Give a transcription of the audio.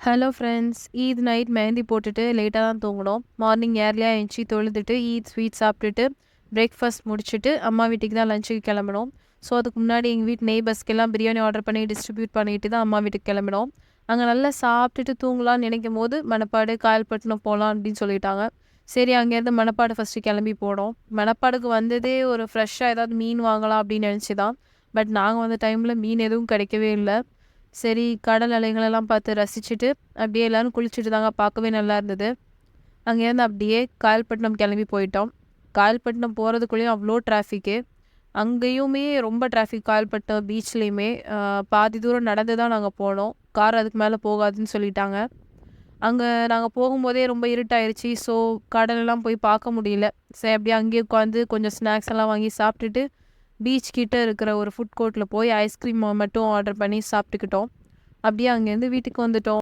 Hello friends. Eid night mehndi போட்டுட்டு லேட்டாக தான் தூங்கினோம். மார்னிங் ஏர்லியாக எழுந்துச்சி தொழுதுட்டு ஈத் ஸ்வீட் சாப்பிட்டுட்டு பிரேக்ஃபாஸ்ட் முடிச்சுட்டு அம்மா வீட்டுக்கு தான் லஞ்சுக்கு கிளம்பினோம். ஸோ அதுக்கு முன்னாடி எங்கள் வீட்டு நெய்பர்ஸ்க்கெல்லாம் பிரியாணி ஆர்டர் பண்ணி டிஸ்ட்ரிபியூட் பண்ணிட்டு தான் அம்மா வீட்டுக்கு கிளம்பினோம். அங்கே நல்லா சாப்பிட்டுட்டு தூங்கலாம்னு நினைக்கும் போது மணப்பாடு காயல்பட்டினம் போகலாம் அப்படின்னு சொல்லிட்டாங்க. சரி, அங்கேருந்து மணப்பாடு ஃபஸ்ட்டு கிளம்பி போனோம். மணப்பாடுக்கு வந்ததே ஒரு ஃப்ரெஷ்ஷாக ஏதாவது மீன் வாங்கலாம் அப்படின்னு நினச்சி தான். பட் நாங்கள் வந்த டைமில் மீன் எதுவும் கிடைக்கவே இல்லை. சரி, கடல் அலைகளெல்லாம் பார்த்து ரசிச்சுட்டு அப்படியே எல்லோரும் குளிச்சுட்டு தாங்க, பார்க்கவே நல்லா இருந்தது. அங்கேருந்து அப்படியே காயல்பட்டினம் கிளம்பி போயிட்டோம். காயல்பட்டினம் போகிறதுக்குள்ளேயும் அவ்வளோ டிராஃபிக்கு. அங்கேயுமே ரொம்ப டிராஃபிக். காயல்பட்டினம் பீச்லேயுமே பாதி தூரம் நடந்து தான் நாங்கள் போனோம். கார் அதுக்கு மேலே போகாதுன்னு சொல்லிட்டாங்க. அங்கே நாங்கள் போகும்போதே ரொம்ப இருட்டாயிருச்சு. ஸோ கடலெல்லாம் போய் பார்க்க முடியல. சரி, அப்படியே அங்கேயே உட்காந்து கொஞ்சம் ஸ்நாக்ஸ் எல்லாம் வாங்கி சாப்பிட்டுட்டு பீச் கிட்ட இருக்கிற ஒரு ஃபுட் கோர்ட்டில் போய் ஐஸ்கிரீம் மட்டும் ஆர்டர் பண்ணி சாப்பிட்டுக்கிட்டோம். அப்படியே அங்கேருந்து வீட்டுக்கு வந்துட்டோம்.